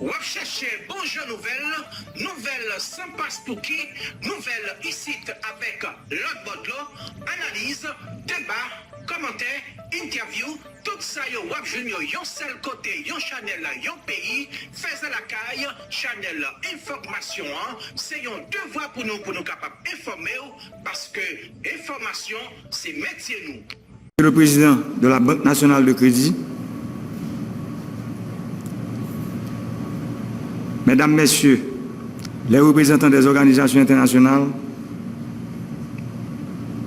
On va chercher bonjour nouvelles sans passe pour qui, nouvelles ici avec l'autre botlo, analyse, débat, commentaire, interview, tout ça yo wap junior yon seul côté, yon channel yon pays, faisait la caille, channel information, c'est un devoir pour nous capables d'informer parce que information c'est métier nous. Le président de la Banque nationale de crédit, mesdames, messieurs, les représentants des organisations internationales,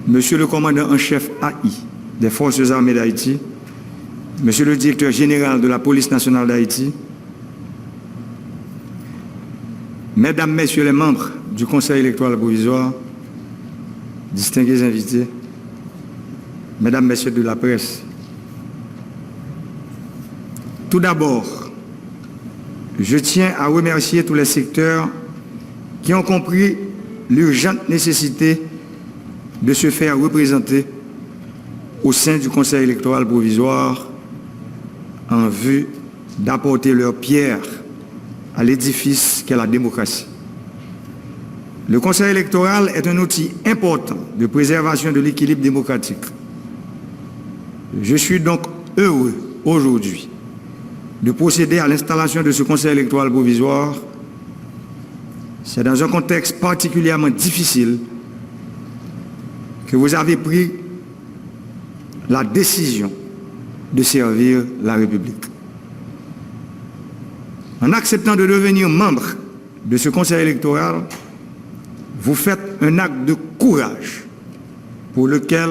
monsieur le commandant en chef AI des Forces armées d'Haïti, monsieur le directeur général de la police nationale d'Haïti, mesdames, messieurs les membres du Conseil électoral provisoire, distingués invités, mesdames, messieurs de la presse, tout d'abord, je tiens à remercier tous les secteurs qui ont compris l'urgente nécessité de se faire représenter au sein du Conseil électoral provisoire en vue d'apporter leur pierre à l'édifice qu'est la démocratie. Le Conseil électoral est un outil important de préservation de l'équilibre démocratique. Je suis donc heureux aujourd'hui de procéder à l'installation de ce Conseil électoral provisoire. C'est dans un contexte particulièrement difficile que vous avez pris la décision de servir la République. En acceptant de devenir membre de ce Conseil électoral, vous faites un acte de courage pour lequel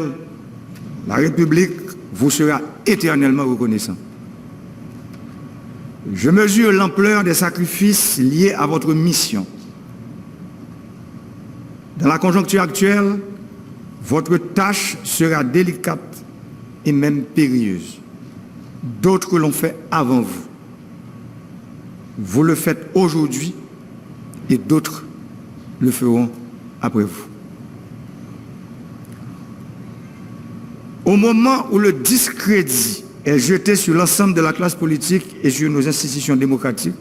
la République vous sera éternellement reconnaissant. Je mesure l'ampleur des sacrifices liés à votre mission. Dans la conjoncture actuelle, votre tâche sera délicate et même périlleuse. D'autres l'ont fait avant vous. Vous le faites aujourd'hui et d'autres le feront après vous. Au moment où le discrédit est jeté sur l'ensemble de la classe politique et sur nos institutions démocratiques,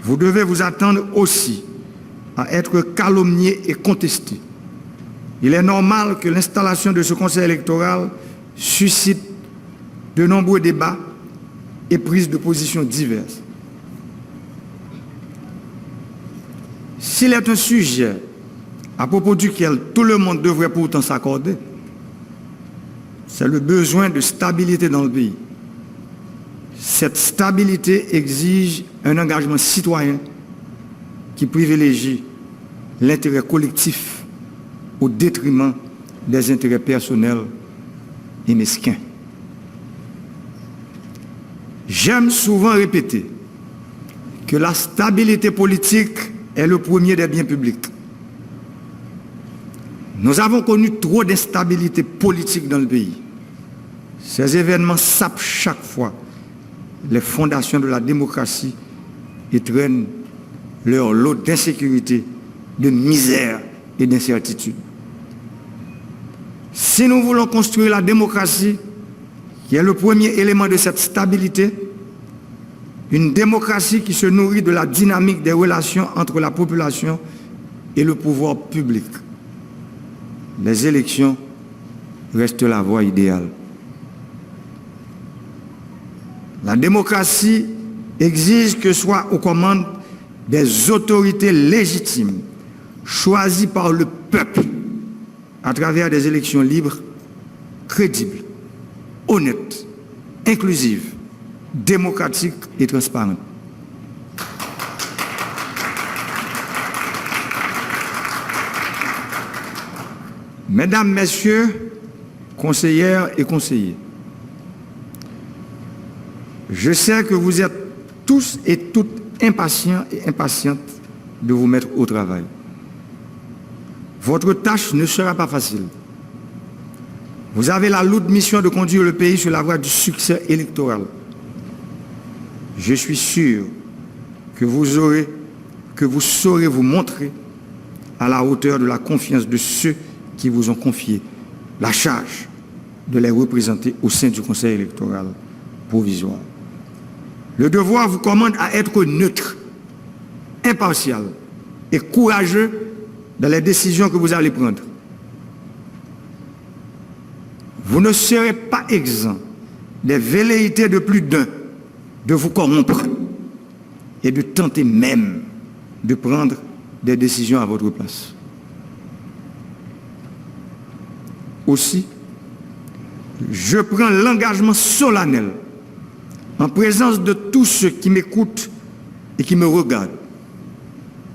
vous devez vous attendre aussi à être calomnié et contesté. Il est normal que l'installation de ce Conseil électoral suscite de nombreux débats et prises de position diverses. S'il est un sujet à propos duquel tout le monde devrait pourtant s'accorder, c'est le besoin de stabilité dans le pays. Cette stabilité exige un engagement citoyen qui privilégie l'intérêt collectif au détriment des intérêts personnels et mesquins. J'aime souvent répéter que la stabilité politique est le premier des biens publics. Nous avons connu trop d'instabilité politique dans le pays. Ces événements sapent chaque fois les fondations de la démocratie et traînent leur lot d'insécurité, de misère et d'incertitude. Si nous voulons construire la démocratie, qui est le premier élément de cette stabilité, une démocratie qui se nourrit de la dynamique des relations entre la population et le pouvoir public, les élections restent la voie idéale. La démocratie exige que soient aux commandes des autorités légitimes, choisies par le peuple, à travers des élections libres, crédibles, honnêtes, inclusives, démocratiques et transparentes. Mesdames, Messieurs, conseillères et conseillers, je sais que vous êtes tous et toutes impatients et impatientes de vous mettre au travail. Votre tâche ne sera pas facile. Vous avez la lourde mission de conduire le pays sur la voie du succès électoral. Je suis sûr que vous saurez vous montrer à la hauteur de la confiance de ceux qui vous ont confié la charge de les représenter au sein du Conseil électoral provisoire. Le devoir vous commande à être neutre, impartial et courageux dans les décisions que vous allez prendre. Vous ne serez pas exempt des velléités de plus d'un de vous corrompre et de tenter même de prendre des décisions à votre place. Aussi, je prends l'engagement solennel en présence de tous ceux qui m'écoutent et qui me regardent,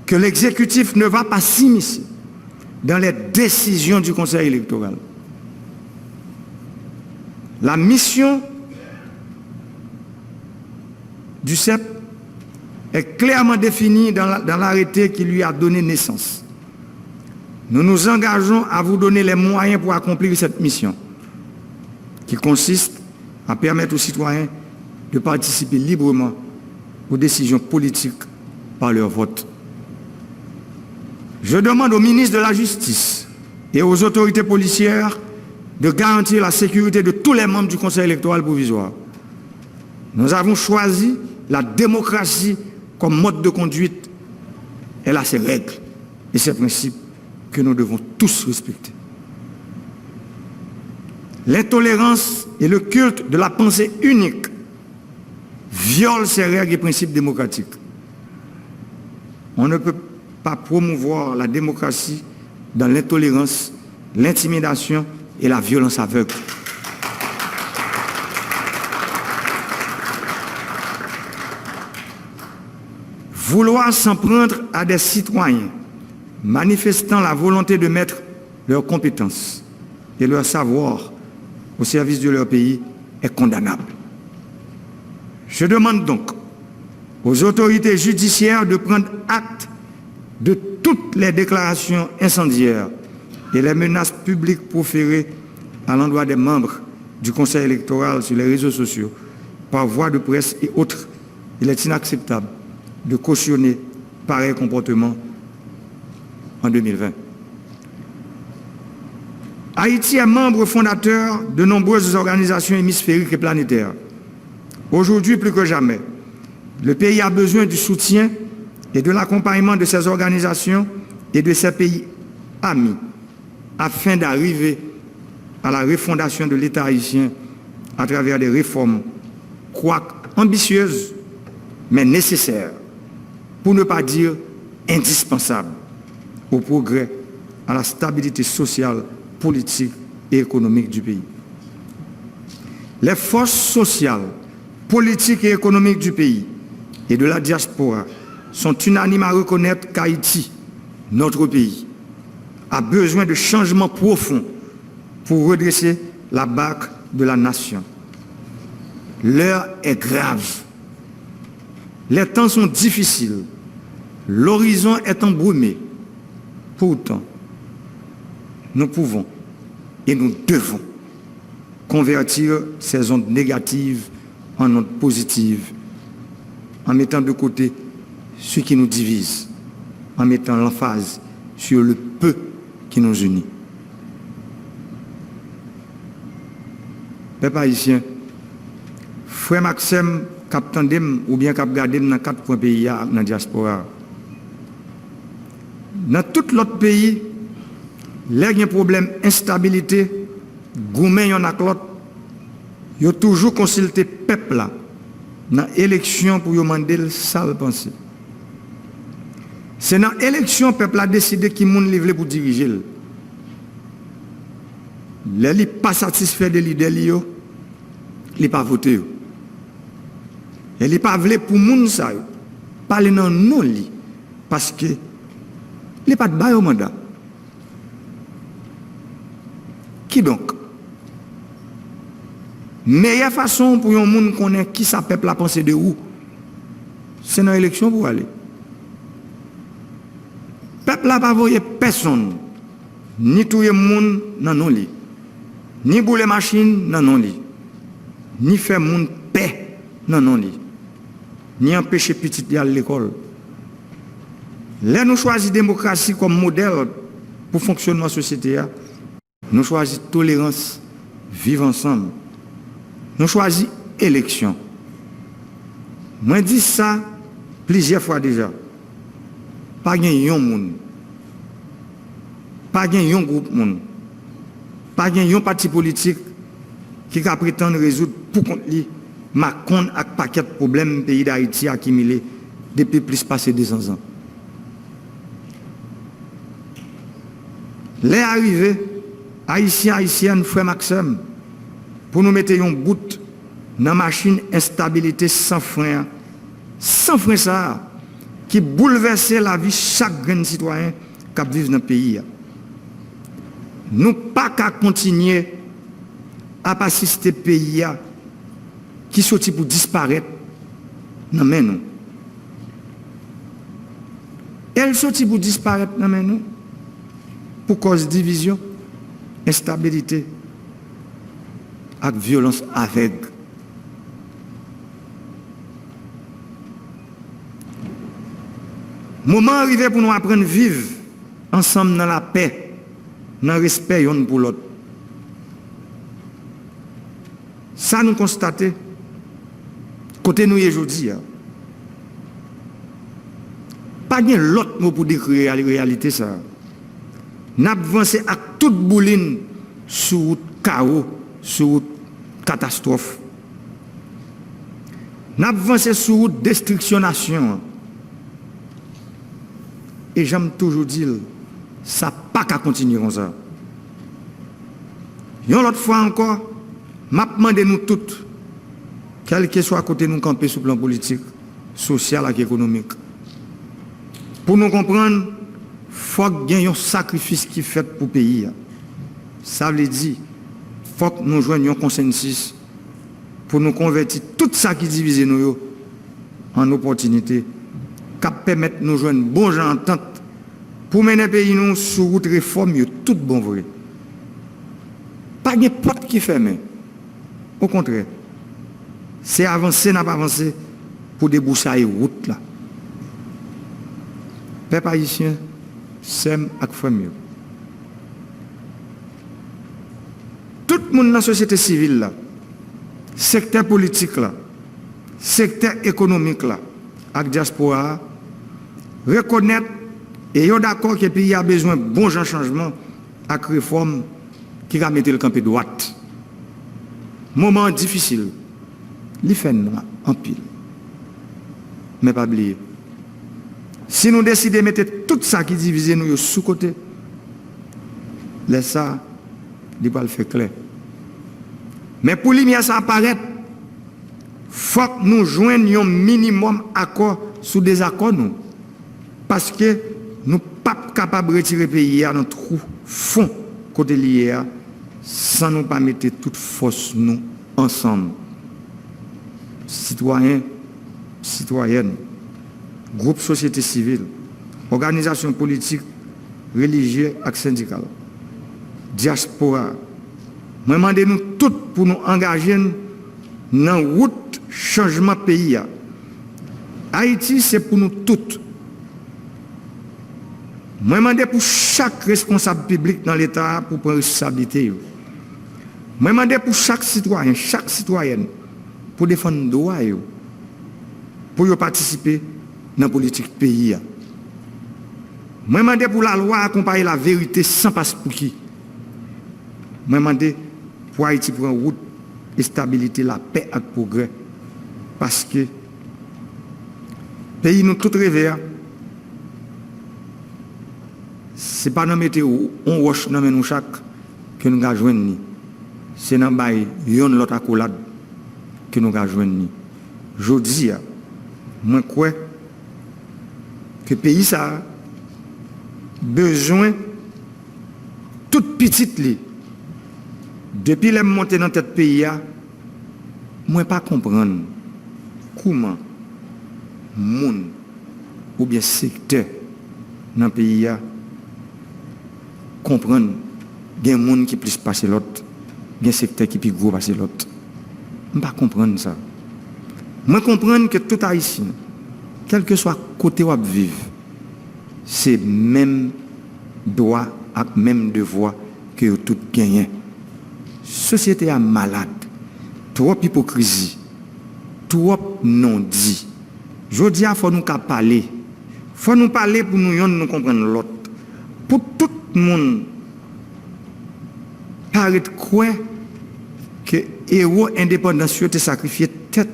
que l'exécutif ne va pas s'immiscer dans les décisions du Conseil électoral. La mission du CEP est clairement définie dans l'arrêté qui lui a donné naissance. Nous nous engageons à vous donner les moyens pour accomplir cette mission, qui consiste à permettre aux citoyens de participer librement aux décisions politiques par leur vote. Je demande au ministre de la Justice et aux autorités policières de garantir la sécurité de tous les membres du Conseil électoral provisoire. Nous avons choisi la démocratie comme mode de conduite. Elle a ses règles et ses principes que nous devons tous respecter. L'intolérance et le culte de la pensée unique violent ces règles et principes démocratiques. On ne peut pas promouvoir la démocratie dans l'intolérance, l'intimidation et la violence aveugle. Vouloir s'en prendre à des citoyens manifestant la volonté de mettre leurs compétences et leur savoir au service de leur pays est condamnable. Je demande donc aux autorités judiciaires de prendre acte de toutes les déclarations incendiaires et les menaces publiques proférées à l'endroit des membres du Conseil électoral sur les réseaux sociaux, par voie de presse et autres. Il est inacceptable de cautionner pareil comportement en 2020. Haïti est membre fondateur de nombreuses organisations hémisphériques et planétaires. Aujourd'hui, plus que jamais, le pays a besoin du soutien et de l'accompagnement de ces organisations et de ces pays amis afin d'arriver à la refondation de l'État haïtien à travers des réformes, quoique ambitieuses, mais nécessaires, pour ne pas dire indispensables, au progrès, à la stabilité sociale, politique et économique du pays. Les forces sociales, politiques et économiques du pays et de la diaspora sont unanimes à reconnaître qu'Haïti, notre pays, a besoin de changements profonds pour redresser la barque de la nation. L'heure est grave. Les temps sont difficiles. L'horizon est embrumé. Pourtant, nous pouvons et nous devons convertir ces ondes négatives en ondes positives, en mettant de côté ce qui nous divise, en mettant l'emphase sur le peu qui nous unit. Peuple haïtien, frère Maxime, cap tandem ou bien cap gardem dans 4 points pays dans la diaspora. Dans tout l'autre pays, il y a un problème d'instabilité, gourmet yon ak l'autre, il y a toujours consulté le peuple là, dans l'élection pour demander le sale pensée. C'est dans l'élection que le peuple a décidé qui moun livre pour diriger. Les li pas satisfait de l'idée il n'est pas voté. Et il pas voulu pour moun ça parler non non li parce que il pas de bail au mandat. Qui donc? Meilleure façon pour un monde connaître qui ça peuple a pensé de où, c'est dans l'élection pour aller. Peuple n'a pas voyé personne, ni tout le monde dans non lit, ni bouler machine dans non lit, ni faire monde paix dans non lit, ni empêcher petit d'aller à l'école. Là nous choisissons la démocratie comme modèle pour fonctionner dans la société. Nous choisissons tolérance, vivre ensemble. Nous choisissons élection. Moi dis ça plusieurs fois déjà. Pas gen yon moun. Pas gen yon groupe moun. Pas gen yon parti politique qui a prétendre résoudre pour contre lui Macron avec paquet de problèmes pays d'Haïti accumulés depuis plus passé 200 ans. Les arrivés haïtiens haïtiennes frère Maxime pour nous mettre un bout dans la machine instabilité sans frein ça qui bouleverse la vie chaque grand citoyen qui vit dans le pays. Nous pas qu'à continuer à assister pays qui sorti pour disparaître dans main nous. Elle sorti pour disparaître dans main nous pour cause de division, instabilité et violence aveugle. Moment arrivé pour nous apprendre à vivre ensemble dans la paix, dans le respect l'un pour l'autre. Ça nous constatons, côté nous aujourd'hui, pas de l'autre mot pour décrire la réalité. Ça. Nous avons avancé à toute bouline sur route chaos, sur route catastrophe. Nous avons avancé sur route destruction nation. Et j'aime toujours dire, ça n'a pas qu'à continuer comme ça. Une autre fois encore, je demande nous toutes, quel que soit à côté nous camper sur le plan politique, social et économique. Pour nous comprendre, il faut qu'il y ait un sacrifice qui est fait pour le pays. Ça veut dire, il faut que nous joignions un consensus pour nous convertir tout ça qui divise nous en opportunité, qui permet de nous joindre bon gens entente pour mener le pays nous sur route réforme, tout bon vrai. Pas de porte qui ferme. Au contraire, c'est avancer, n'a pas avancé pour déboucher la route là. Peuple haïtien, s'aime avec famille. Tout le monde dans la société civile là, secteur politique là, secteur économique là, avec diaspora, reconnaître et est d'accord que le pays a besoin de bons changements avec réforme qui va mettre le camp de droite. Moment difficile, il fait en pile. Mais pas oublier. Si nous décidons de mettre tout ça qui divise nous sous côté, laisse ça, il va le faire clair. Mais pour lui, ça apparaît, il faut que nous joignions un minimum accord sous des accords. Parce que nous ne sommes pas capables de retirer le pays dans notre fond côté lié sans nous pas mettre toute force nous ensemble. Citoyens, citoyennes, groupe société civile, organisations politiques, religieuses et syndicales, diaspora. Moi, demandez-nous toutes pour nous engager dans la route changement pays. Haïti, c'est pour nous toutes. Moi, demandez pour chaque responsable public dans l'État pour prendre responsabilité. Moi, demandez pour chaque citoyen, chaque citoyenne, pour défendre le droit, pour participer dans la politique pays. Moi, demandez pour la loi accompagner la vérité sans passe-pour-qui. Moi, demandez pour Haïti pour une route de stabilité, la paix et le progrès. Parce que le pays nous tout rêvé. Ce n'est pas dans météo, on roche dans nous chaque que nous avons joindre. C'est dans l'autre accolade que nous avons joindre. Je dis, moi, quoi que le pays a besoin toute petite li. Depuis les montées dans tête pays, moi pas comprendre comment monde ou bien secteur dans le pays comprendre qu'il y a des gens qui plus passer l'autre, il y a des secteurs qui plus gros passer l'autre. Je ne pas comprendre ça. Je comprendre que tout haïtien, quel que soit côté où il vit, c'est même droit et même devoir que tout gagne. La société est malade, trop hypocrisie, trop non-dit. Je dis il faut nous parler. Il faut nous parler pour nous comprendre l'autre. Pour tout le monde, paraître quoi que héros indépendants ont sacrifié tête.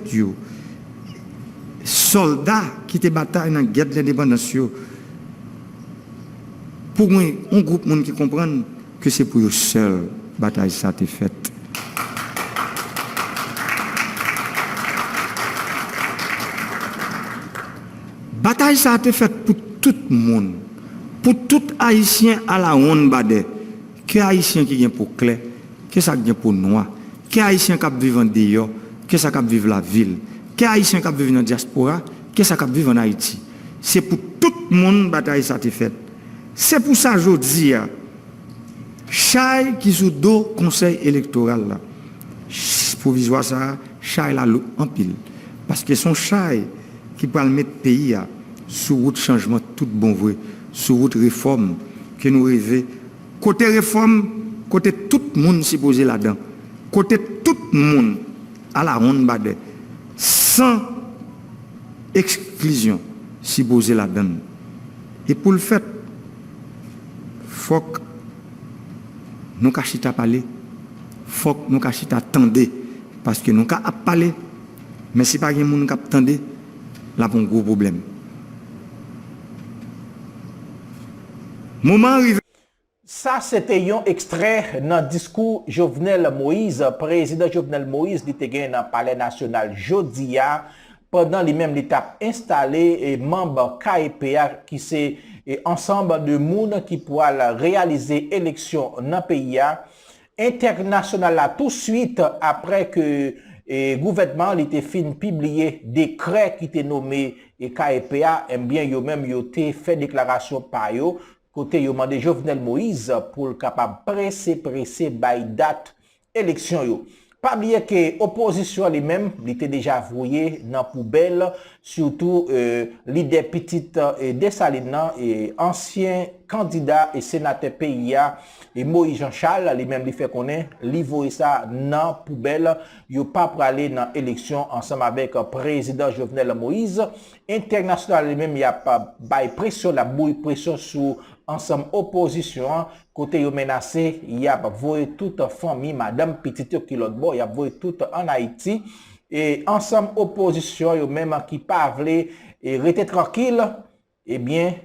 Soldats qui étaient bataille dans la guerre de l'indépendance. Pour moi, un groupe de monde qui comprend que c'est pour eux seuls bataille ça a été faite. Bataille ça a été faite pour tout le monde. Pour tout haïtien à la honte badé. Que haïtien qui vient pour clair, que ça vient pour noir, que haïtien qui vivent en dehors, que ça qui vivent la ville, que haïtien qui vivent dans la diaspora, que ça qui vivent en Haïti. C'est pour tout le monde bataille ça a été faite. C'est pour ça que je dis, Chai qui sous dos conseil électoral là, provisoire ça, Chai là en pile. Parce que son Chai qui peut mettre le pays sous route changement tout bon vrai, sous route réforme que nous rêvons. Côté réforme, côté tout le monde s'y poser là-dedans. Côté tout le monde à la ronde badé, sans exclusion s'y poser là-dedans. Et pour le fait, faut que nous cachita parler, faut que nous cachita attendre parce que nous ca parler mais si pas quelqu'un monde qui attendre là un gros problème. Moment arrivé. Ça c'était un extrait dans discours Jovenel Moïse, président Jovenel Moïse qui était dans le palais national jodia pendant les mêmes l'étape installé et membre KEPA qui c'est ensemble de monde qui pourra réaliser élection dans le pays international là tout de suite après que le gouvernement était fin publier décret qui était nommé KEPA et bien yo même yo té fait déclaration par yo côté yo mandé Jovenel Moïse pour capable pressé by date élection yo. Pas oublier que l'opposition elle-même était déjà vouée dans la poubelle, surtout l'idée petite Dessalines et ancien candidat et sénateur PIA et Moïse Jean-Charles, lui-même lui fait connaître, lui voyait ça dans la poubelle, il pas pour aller dans l'élection ensemble avec le président Jovenel Moïse. International lui-même, il y a pas pression, la bouille pression sur ensemble opposition. Côté yo menacé, il y a voyé toute famille, madame petite qui l'autre bon, il y a voyé tout en Haïti et ensemble opposition yo même qui pas vle et rester tranquille, eh bien,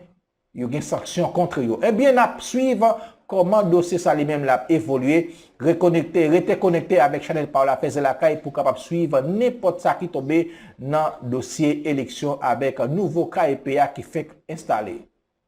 yo gen sanction contre yo. Eh bien, n'a suivre comment dossier ça lui-même l'a évolué, rester connecté avec Chanel Paola Fezela Kay pour capable suivre n'importe ça qui tombe dans dossier élection avec un nouveau KEPA qui fait installer.